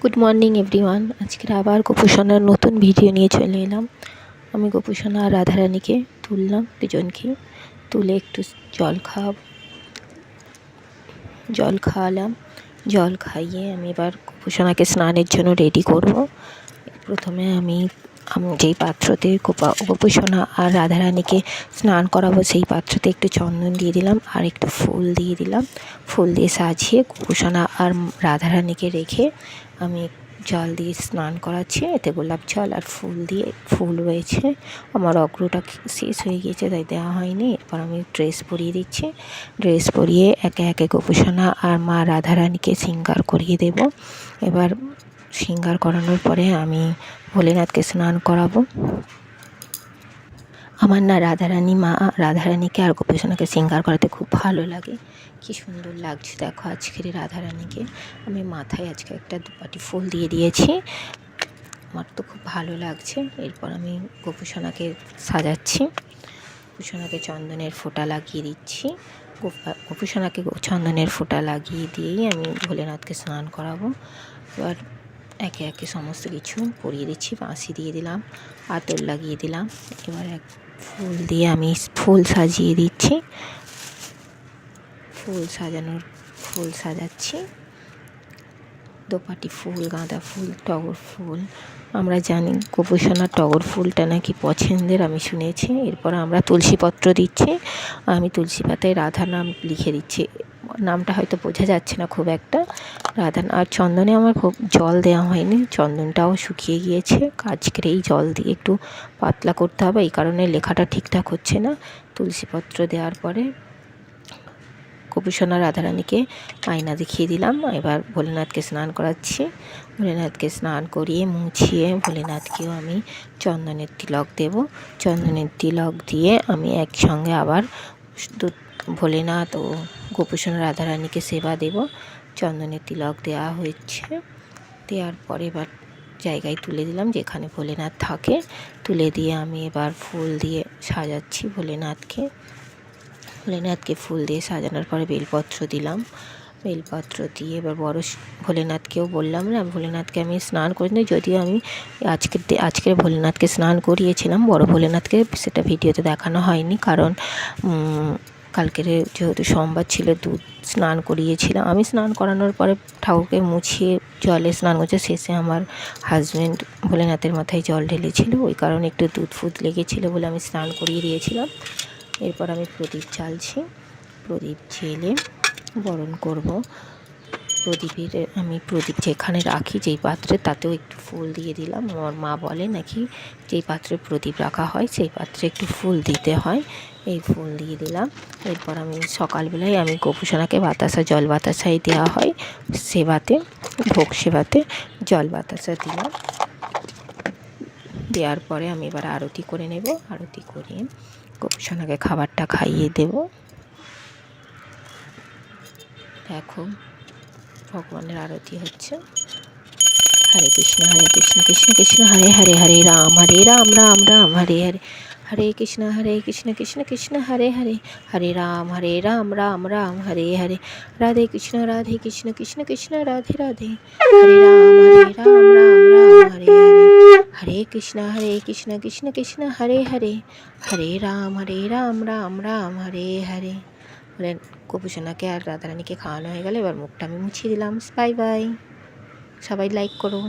Good morning everyone. আজকের আবার গোপুসোনার নতুন ভিডিও নিয়ে চলে এলাম। আমি গোপুসোনা আর রাধারানীকে তুললাম, দুজনকে তুলে একটু জল খাওয়ালাম। জল খাইয়ে আমি এবার গোপুসোনাকে স্নানের জন্য রেডি করব। প্রথমে আমি যেই পাত্রতে গোপুসোনা আর রাধারানীকে স্নান করাবো সেই পাত্রতে একটু চন্দন দিয়ে দিলাম আর একটু ফুল দিয়ে দিলাম। ফুল দিয়ে সাজিয়ে গোপুসোনা আর রাধারানীকে রেখে আমি জল দিয়ে স্নান করাচ্ছি। এতে গোলাপ জল আর ফুল রয়েছে। আমার অগ্রটা শেষ হয়ে গিয়েছে, তাই দেওয়া হয়নি। এরপর আমি ড্রেস পরিয়ে দিচ্ছি। ড্রেস পরিয়ে একে একে গোপুসোনা আর মা রাধারানীকে শৃঙ্গার করিয়ে দেব। এবার শৃঙ্গার করানোর পরে আমি ভোলেনাথকে স্নান করাবো। আমার না রাধারানীকে আর গোপুসোনাকে শৃঙ্গার করাতে খুব ভালো লাগে। কি সুন্দর লাগছে দেখো আজকের রাধারানীকে। আমি মাথায় আজকে একটা দুপাটি ফুল দিয়ে দিয়েছি, আমার তো খুব ভালো লাগছে। এরপর আমি গোপুসোনাকে সাজাচ্ছি। গোপুসোনাকে চন্দনের ফোঁটা লাগিয়ে দিচ্ছি। গোপুসোনাকে চন্দনের ফোঁটা লাগিয়ে দিয়েই আমি ভোলেনাথকে স্নান করাবো। এবার একে একে সমস্ত কিছু পরিয়ে দিচ্ছি। বাঁশি দিয়ে দিলাম, আতর লাগিয়ে দিলাম। এবার ফুল দিয়ে আমি ফুল সাজিয়ে দিচ্ছি। ফুল সাজাচ্ছি। দোপাটি ফুল, গাঁদা ফুল, টগর ফুল। আমরা জানি গোপুসোনার টগর ফুলটা নাকি পছন্দের, আমি শুনেছি। এরপর আমরা তুলসীপত্র দিচ্ছি। আমি তুলসী পাতায় রাধা নাম লিখে দিচ্ছি। নামটা হয়তো বোঝা যাচ্ছে না খুব একটা। আর চন্দনে আমার খুব জল দেওয়া হয়নি, চন্দনটাও শুকিয়ে গিয়েছে। আজকের এই জল দিয়ে একটু পাতলা করতে হবে, এই কারণে লেখাটা ঠিকঠাক হচ্ছে না। তুলসীপত্র দেওয়ার পরে গোপুসোনা রাধারানীকে আয়না দেখিয়ে দিলাম। এবার ভোলেনাথকে স্নান করাচ্ছি। ভোলেনাথকে স্নান করিয়ে মুছিয়ে ভোলেনাথকেও আমি চন্দনের তিলক দেব। চন্দনের তিলক দিয়ে আমি একসঙ্গে আবার ভোলেনাথ ও গোপুসোনা রাধারানীকে সেবা দেব। চন্দনের তিলক দেওয়া হয়েছে। দেওয়ার পরে এবার জায়গায় তুলে দিলাম যেখানে ভোলেনাথ থাকে। তুলে দিয়ে আমি এবার ফুল দিয়ে সাজাচ্ছি ভোলেনাথকে। ফুল দিয়ে সাজানোর পরে বেলপত্র দিলাম। বেলপত্র দিয়ে এবার বড় ভোলেনাথকেও বললাম না, ভোলেনাথকে আমি স্নান করিনি, যদিও আমি আজকের ভোলেনাথকে স্নান করিয়েছিলাম। বড় ভোলেনাথকে সেটা ভিডিওতে দেখানো হয়নি, কারণ কালকের যেহেতু সোমবার ছিল, দুধ স্নান করিয়েছিলাম। আমি স্নান করানোর পরে ঠাকুরকে মুছিয়ে জলে স্নান করছে। শেষে আমার হাজব্যান্ড ভোলেনাথের মাথায় জল ঢেলেছিল, ওই কারণে একটু দুধ লেগেছিলো বলে আমি স্নান করিয়ে দিয়েছিলাম। এরপর আমি প্রদীপ জ্বালছি। প্রদীপ জ্বেলে বরণ করব। আমি প্রদীপ যেখানে রাখি, যেই পাত্রে, তাতেও একটু ফুল দিয়ে দিলাম। আমার মা বলে নাকি যেই পাত্রে প্রদীপ রাখা হয় সেই পাত্রে একটু ফুল দিতে হয়। এই ফুল দিয়ে দিলাম। এরপর আমি সকালবেলায় আমি গোপুসোনাকে জল বাতাসাই দেওয়া হয় সেবাতে, ভোগ সেবাতে জল বাতাসা দিলাম। দেওয়ার পরে আমি এবার আরতি করে নেব। আরতি করে গোপুসোনাকে খাবারটা খাইয়ে দেব। দেখো ভগবানের আরতি হচ্ছে। হরে কৃষ্ণ কৃষ্ণ কৃষ্ণ হরে হরে, হরে রাম রাম রাম হরে হরে, হরে কৃষ্ণ কৃষ্ণ কৃষ্ণ হরে হরে, হরে রাম রাম রাম হরে হরে, রাধে কৃষ্ণ কৃষ্ণ কৃষ্ণ রাধে রাধে, হরে রাম রাম রাম হরে হরে, হরে কৃষ্ণ কৃষ্ণ কৃষ্ণ হরে হরে, হরে রাম রাম রাম হরে হরে। বলে গোপুসোনাকে আর রাধারানীকে খাওয়ানো হয়ে গেলে এবার মুখটা আমি মুছিয়ে দিলাম। বাই বাই, সবাই লাইক করো।